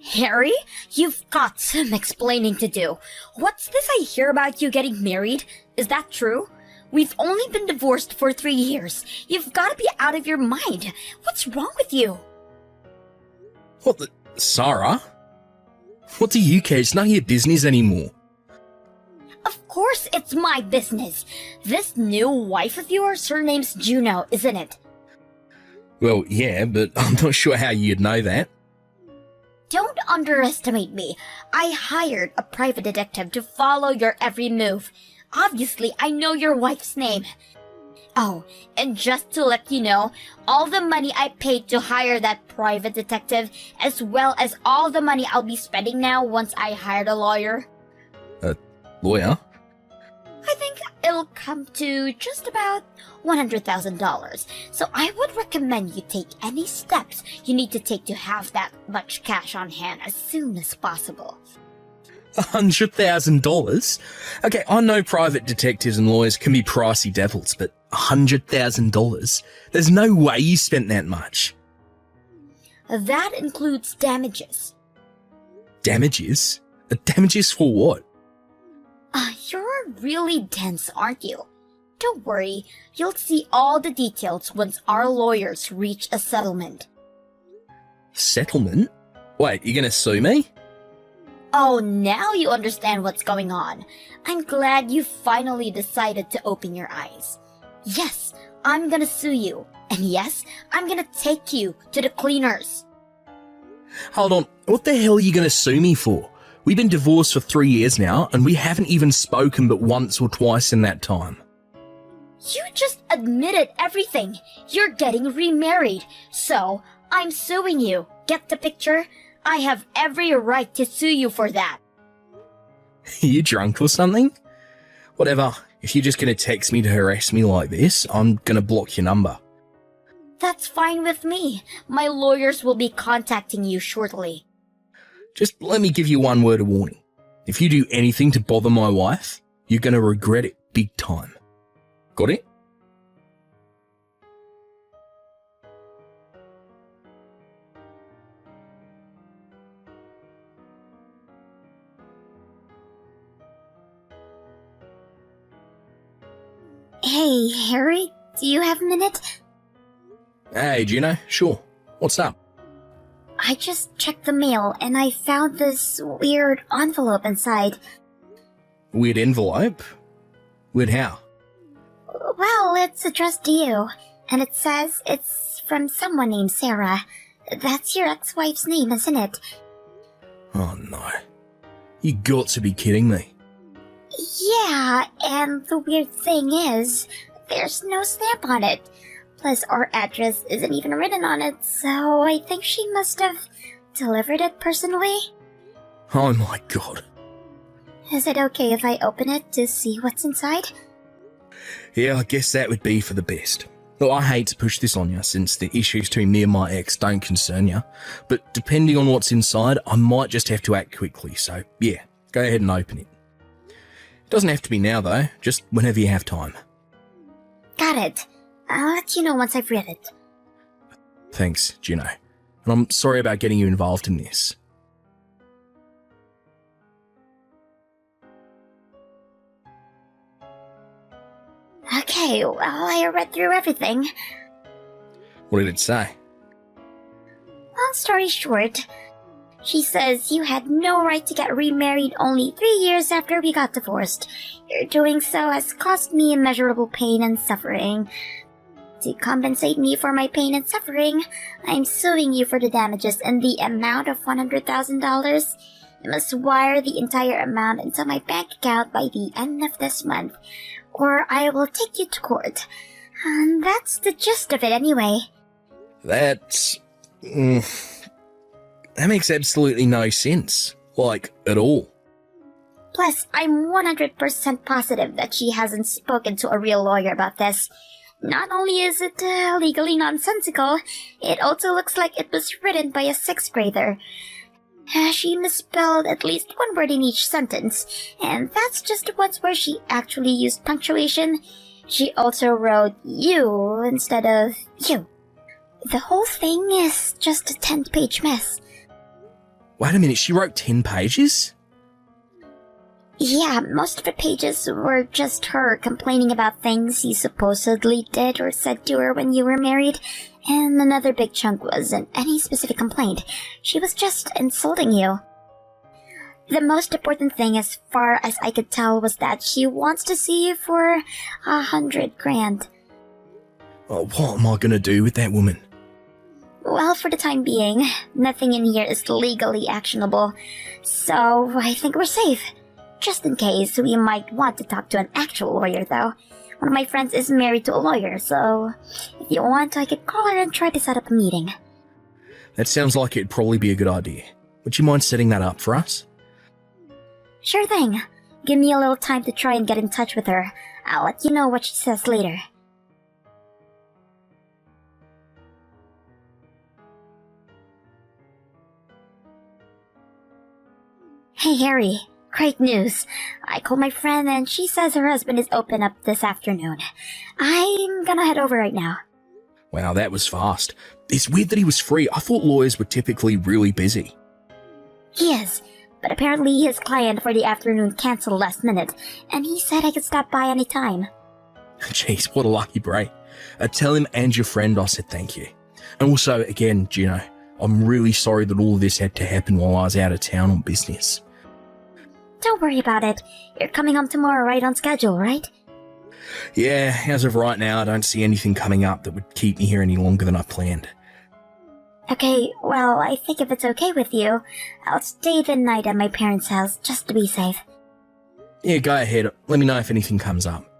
Harry, you've got some explaining to do. What's this I hear about you getting married? Is that true? We've only been divorced for 3 years. You've got to be out of your mind. What's wrong with you? What the... Sarah? What do you care? It's none of your business anymore. Of course it's my business. This new wife of yours, her name's Juno, isn't it? Well, yeah, but I'm not sure how you'd know that. Don't underestimate me. I hired a private detective to follow your every move. Obviously, I know your wife's name. Oh, and just to let you know, all the money I paid to hire that private detective, as well as all the money I'll be spending now once I hired a lawyer. A lawyer? I think it'll come to just about $100,000. So I would recommend you take any steps you need to take to have that much cash on hand as soon as possible. $100,000? Okay, I know private detectives and lawyers can be pricey devils, but $100,000? There's no way you spent that much. That includes damages. Damages? Damages for what? You're really dense, aren't you? Don't worry, you'll see all the details once our lawyers reach a settlement. Settlement? Wait, you're gonna sue me? Oh, now you understand what's going on. I'm glad you finally decided to open your eyes. Yes, I'm gonna sue you. And yes, I'm gonna take you to the cleaners. Hold on, what the hell are you gonna sue me for? We've been divorced for 3 years now, and we haven't even spoken but once or twice in that time. You just admitted everything. You're getting remarried. So, I'm suing you. Get the picture? I have every right to sue you for that. Are you drunk or something? Whatever, if you're just gonna text me to harass me like this, I'm gonna block your number. That's fine with me. My lawyers will be contacting you shortly. Just let me give you one word of warning. If you do anything to bother my wife, you're gonna regret it big time. Got it? Hey, Harry, do you have a minute? Hey, Juno, sure. What's up? I just checked the mail and I found this weird envelope inside. Weird envelope? Weird how? Well, it's addressed to you, and it says it's from someone named Sarah. That's your ex-wife's name, isn't it? Oh no. You got to be kidding me. Yeah, and the weird thing is, there's no stamp on it. Plus, our address isn't even written on it, so I think she must have delivered it personally. Oh my god. Is it okay if I open it to see what's inside? Yeah, I guess that would be for the best. Look, I hate to push this on you since the issues between me and my ex don't concern you, but depending on what's inside, I might just have to act quickly, so yeah, go ahead and open it. It doesn't have to be now though, just whenever you have time. Got it. I'll let you know once I've read it. Thanks, Juno. And I'm sorry about getting you involved in this. Okay, well, I read through everything. What did it say? Long story short, she says you had no right to get remarried only 3 years after we got divorced. Your doing so has caused me immeasurable pain and suffering. To compensate me for my pain and suffering, I'm suing you for the damages in the amount of $100,000. You must wire the entire amount into my bank account by the end of this month, or I will take you to court. And that's the gist of it anyway. That makes absolutely no sense. Like, at all. Plus, I'm 100% positive that she hasn't spoken to a real lawyer about this. Not only is it legally nonsensical, it also looks like it was written by a 6th grader. She misspelled at least one word in each sentence, and that's just the ones where she actually used punctuation. She also wrote you instead of you. The whole thing is just a 10-page mess. Wait a minute, she wrote 10 pages? Yeah, most of the pages were just her complaining about things you supposedly did or said to her when you were married, and another big chunk wasn't any specific complaint. She was just insulting you. The most important thing, as far as I could tell, was that she wants to see you for 100 grand. Oh, what am I gonna do with that woman? Well, for the time being, nothing in here is legally actionable, so I think we're safe. Just in case, we might want to talk to an actual lawyer, though. One of my friends is married to a lawyer, so if you want, I could call her and try to set up a meeting. That sounds like it'd probably be a good idea. Would you mind setting that up for us? Sure thing. Give me a little time to try and get in touch with her. I'll let you know what she says later. Hey, Harry. Great news. I called my friend and she says her husband is open up this afternoon. I'm gonna head over right now. Wow, that was fast. It's weird that he was free. I thought lawyers were typically really busy. He is, but apparently his client for the afternoon canceled last minute, and he said I could stop by any time. Jeez, what a lucky break. Tell him and your friend I said thank you. And also, again, Gino, I'm really sorry that all of this had to happen while I was out of town on business. Don't worry about it. You're coming home tomorrow right on schedule, right? Yeah, as of right now, I don't see anything coming up that would keep me here any longer than I planned. Okay, well, I think if it's okay with you, I'll stay the night at my parents' house just to be safe. Yeah, go ahead. Let me know if anything comes up.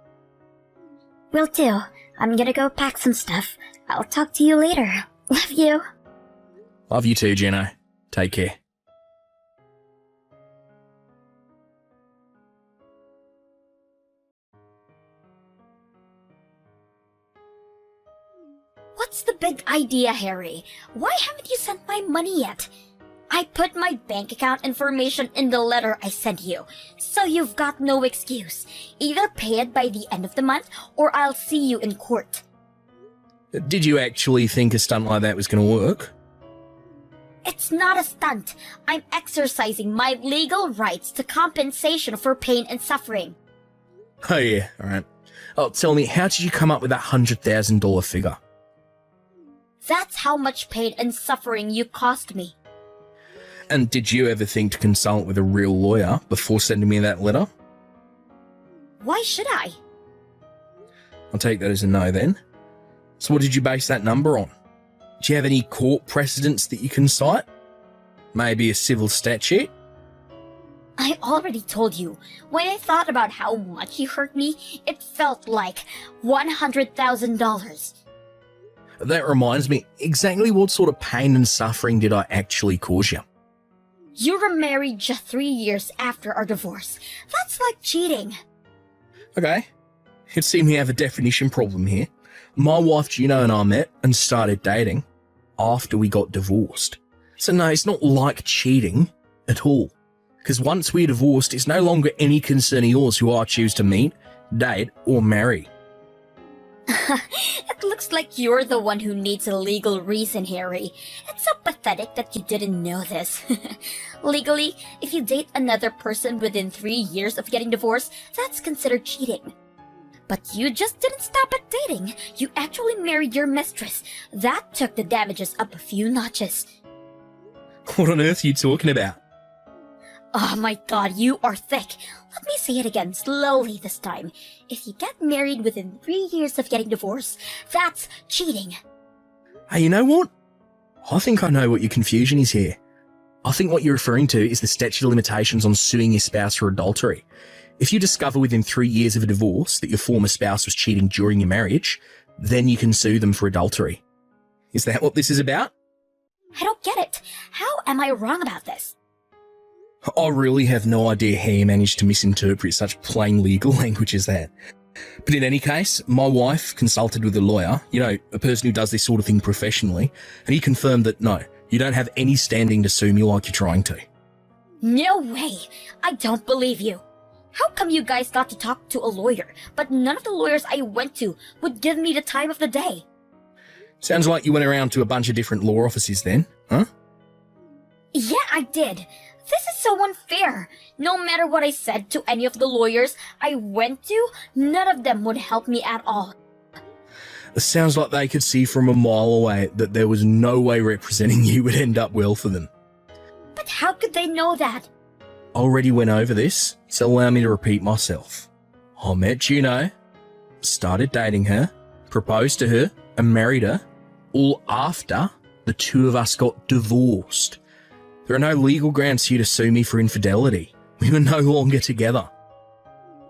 Will do. I'm gonna go pack some stuff. I'll talk to you later. Love you. Love you too, Gino. Take care. What's the big idea, Harry? Why haven't you sent my money yet? I put my bank account information in the letter I sent you, so you've got no excuse. Either pay it by the end of the month, or I'll see you in court. Did you actually think a stunt like that was going to work? It's not a stunt. I'm exercising my legal rights to compensation for pain and suffering. Oh yeah, alright. Oh, tell me, how did you come up with that $100,000 figure? That's how much pain and suffering you cost me. And did you ever think to consult with a real lawyer before sending me that letter? Why should I? I'll take that as a no then. So what did you base that number on? Do you have any court precedents that you can cite? Maybe a civil statute? I already told you, when I thought about how much you hurt me, it felt like $100,000. That reminds me, exactly what sort of pain and suffering did I actually cause you? You were married just 3 years after our divorce. That's like cheating. Okay. It seems we have a definition problem here. My wife Gino and I met and started dating after we got divorced. So no, it's not like cheating at all. Because once we're divorced, it's no longer any concern of yours who I choose to meet, date, or marry. It looks like you're the one who needs a legal reason, Harry. It's so pathetic that you didn't know this. Legally, if you date another person within 3 years of getting divorced, that's considered cheating. But you just didn't stop at dating. You actually married your mistress. That took the damages up a few notches. What on earth are you talking about? Oh my god, you are thick. Let me say it again, slowly this time. If you get married within 3 years of getting divorced, that's cheating. Hey, you know what? I think I know what your confusion is here. I think what you're referring to is the statute of limitations on suing your spouse for adultery. If you discover within 3 years of a divorce that your former spouse was cheating during your marriage, then you can sue them for adultery. Is that what this is about? I don't get it. How am I wrong about this? I really have no idea how you managed to misinterpret such plain legal language as that. But in any case, my wife consulted with a lawyer, a person who does this sort of thing professionally, and he confirmed that no, you don't have any standing to sue me like you're trying to. No way! I don't believe you. How come you guys got to talk to a lawyer, but none of the lawyers I went to would give me the time of the day? Sounds like you went around to a bunch of different law offices then, huh? Yeah, I did. This is so unfair. No matter what I said to any of the lawyers I went to, none of them would help me at all. It sounds like they could see from a mile away that there was no way representing you would end up well for them. But how could they know that? I already went over this, so allow me to repeat myself. I met Juno, started dating her, proposed to her, and married her, all after the two of us got divorced. There are no legal grounds here to sue me for infidelity. We were no longer together.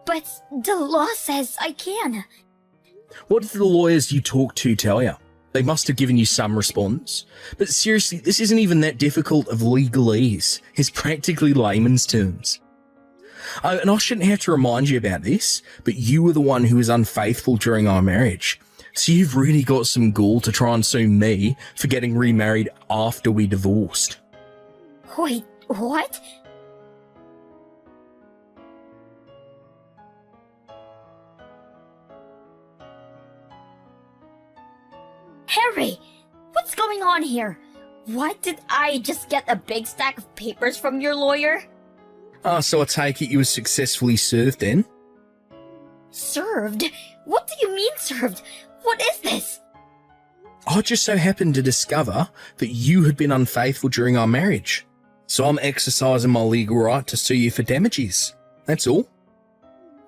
But the law says I can. What did the lawyers you talked to tell you? They must have given you some response. But seriously, this isn't even that difficult of legalese. It's practically layman's terms. Oh, and I shouldn't have to remind you about this, but you were the one who was unfaithful during our marriage. So you've really got some gall to try and sue me for getting remarried after we divorced. Wait, what? Harry, what's going on here? Why did I just get a big stack of papers from your lawyer? So I take it you were successfully served then? Served? What do you mean served? What is this? I just so happened to discover that you had been unfaithful during our marriage. So I'm exercising my legal right to sue you for damages. That's all.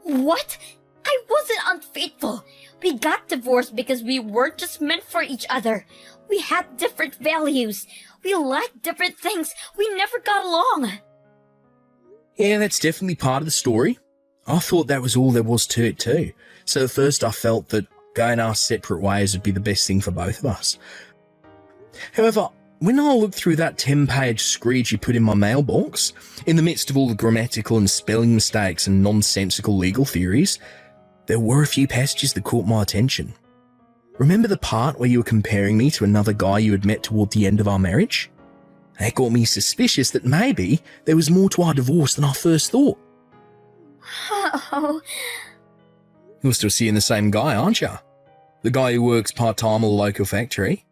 What? I wasn't unfaithful. We got divorced because we weren't just meant for each other. We had different values. We liked different things. We never got along. Yeah, that's definitely part of the story. I thought that was all there was to it too. So at first I felt that going our separate ways would be the best thing for both of us. However, when I looked through that 10-page screed you put in my mailbox, in the midst of all the grammatical and spelling mistakes and nonsensical legal theories, there were a few passages that caught my attention. Remember the part where you were comparing me to another guy you had met toward the end of our marriage? That got me suspicious that maybe there was more to our divorce than I first thought. Oh. You're still seeing the same guy, aren't you? The guy who works part-time at a local factory.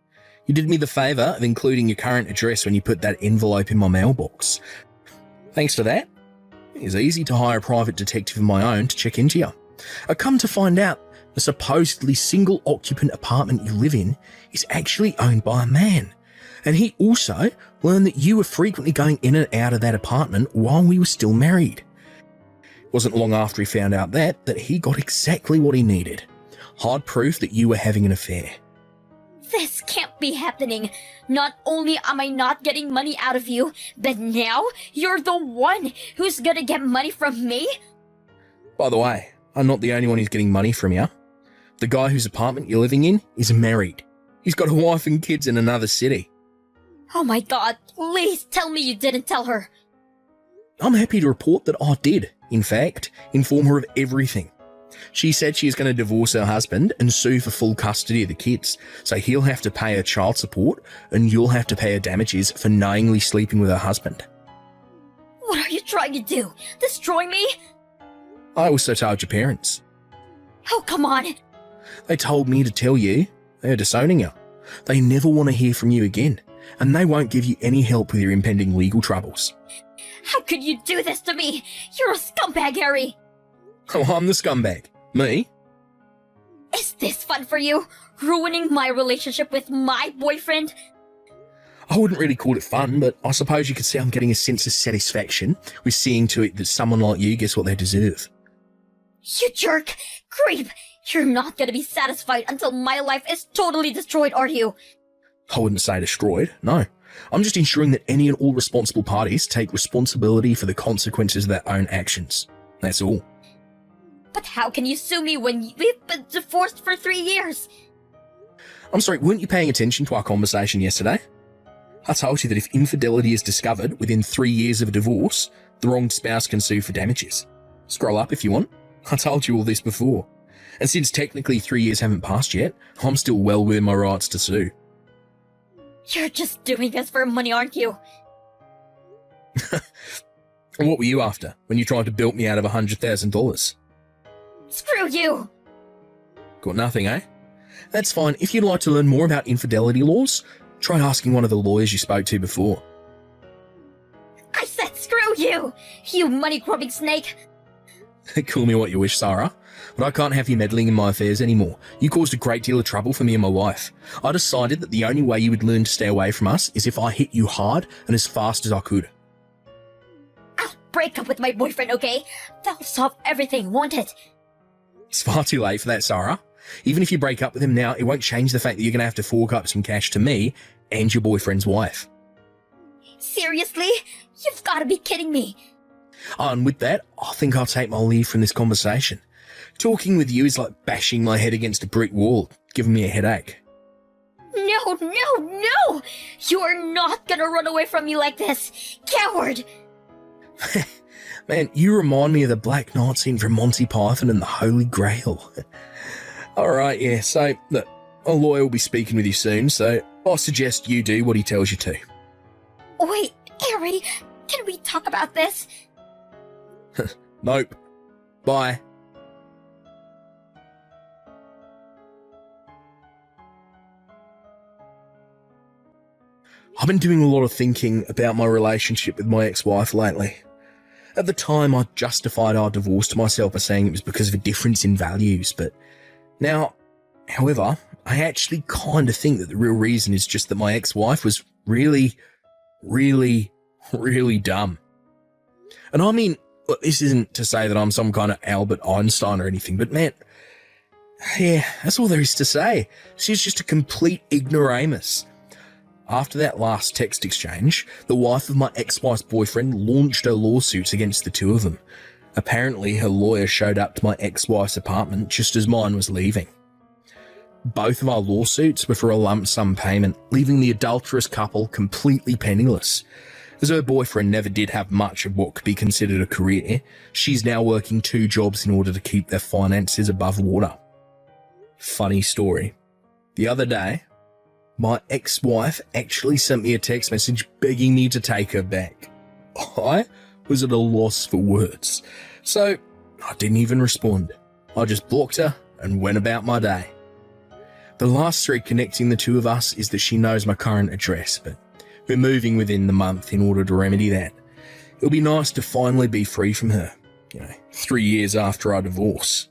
You did me the favour of including your current address when you put that envelope in my mailbox. Thanks to that, it was easy to hire a private detective of my own to check into you. I come to find out the supposedly single-occupant apartment you live in is actually owned by a man. And he also learned that you were frequently going in and out of that apartment while we were still married. It wasn't long after he found out that he got exactly what he needed. Hard proof that you were having an affair. This can't be happening. Not only am I not getting money out of you, but now you're the one who's gonna get money from me? By the way, I'm not the only one who's getting money from you. The guy whose apartment you're living in is married. He's got a wife and kids in another city. Oh my god, please tell me you didn't tell her. I'm happy to report that I did, in fact, inform her of everything. She said she is going to divorce her husband and sue for full custody of the kids, so he'll have to pay her child support and you'll have to pay her damages for knowingly sleeping with her husband. What are you trying to do? Destroy me? I also told your parents. Oh, come on. They told me to tell you they're disowning you. They never want to hear from you again, and they won't give you any help with your impending legal troubles. How could you do this to me? You're a scumbag, Harry. Oh, I'm the scumbag. Me? Is this fun for you? Ruining my relationship with my boyfriend? I wouldn't really call it fun, but I suppose you could say I'm getting a sense of satisfaction with seeing to it that someone like you gets what they deserve. You jerk! Creep! You're not gonna be satisfied until my life is totally destroyed, are you? I wouldn't say destroyed, no. I'm just ensuring that any and all responsible parties take responsibility for the consequences of their own actions. That's all. But how can you sue me when we've been divorced for 3 years? I'm sorry, weren't you paying attention to our conversation yesterday? I told you that if infidelity is discovered within 3 years of a divorce, the wronged spouse can sue for damages. Scroll up if you want. I told you all this before. And since technically 3 years haven't passed yet, I'm still well within my rights to sue. You're just doing this for money, aren't you? What were you after when you tried to bilk me out of $100,000? Screw you! Got nothing, eh? That's fine. If you'd like to learn more about infidelity laws, try asking one of the lawyers you spoke to before. said screw you! You money-grubbing snake! Call me what you wish, Sarah, but I can't have you meddling in my affairs anymore. You caused a great deal of trouble for me and my wife. I decided that the only way you would learn to stay away from us is if I hit you hard and as fast as I could. I'll break up with my boyfriend, okay? That'll solve everything, won't it? It's far too late for that, Sarah. Even if you break up with him now, it won't change the fact that you're going to have to fork up some cash to me and your boyfriend's wife. Seriously? You've got to be kidding me. Oh, and with that, I think I'll take my leave from this conversation. Talking with you is like bashing my head against a brick wall, giving me a headache. No, no, no! You're not gonna run away from me like this! Coward! Man, you remind me of the Black Knight scene from Monty Python and the Holy Grail. Alright, yeah, so, look, a lawyer will be speaking with you soon, so I suggest you do what he tells you to. Wait, Harry, can we talk about this? Nope. Bye. I've been doing a lot of thinking about my relationship with my ex-wife lately. At the time, I justified our divorce to myself by saying it was because of a difference in values, but now, however, I actually kind of think that the real reason is just that my ex-wife was really dumb. And I mean, look, this isn't to say that I'm some kind of Albert Einstein or anything, but man, yeah, that's all there is to say. She's just a complete ignoramus. After that last text exchange, the wife of my ex-wife's boyfriend launched her lawsuits against the two of them. Apparently, her lawyer showed up to my ex-wife's apartment just as mine was leaving. Both of our lawsuits were for a lump sum payment, leaving the adulterous couple completely penniless. As her boyfriend never did have much of what could be considered a career, she's now working 2 jobs in order to keep their finances above water. Funny story. The other day, my ex-wife actually sent me a text message begging me to take her back. I was at a loss for words, so I didn't even respond. I just blocked her and went about my day. The last thread connecting the two of us is that she knows my current address, but we're moving within the month in order to remedy that. It'll be nice to finally be free from her, 3 years after our divorce.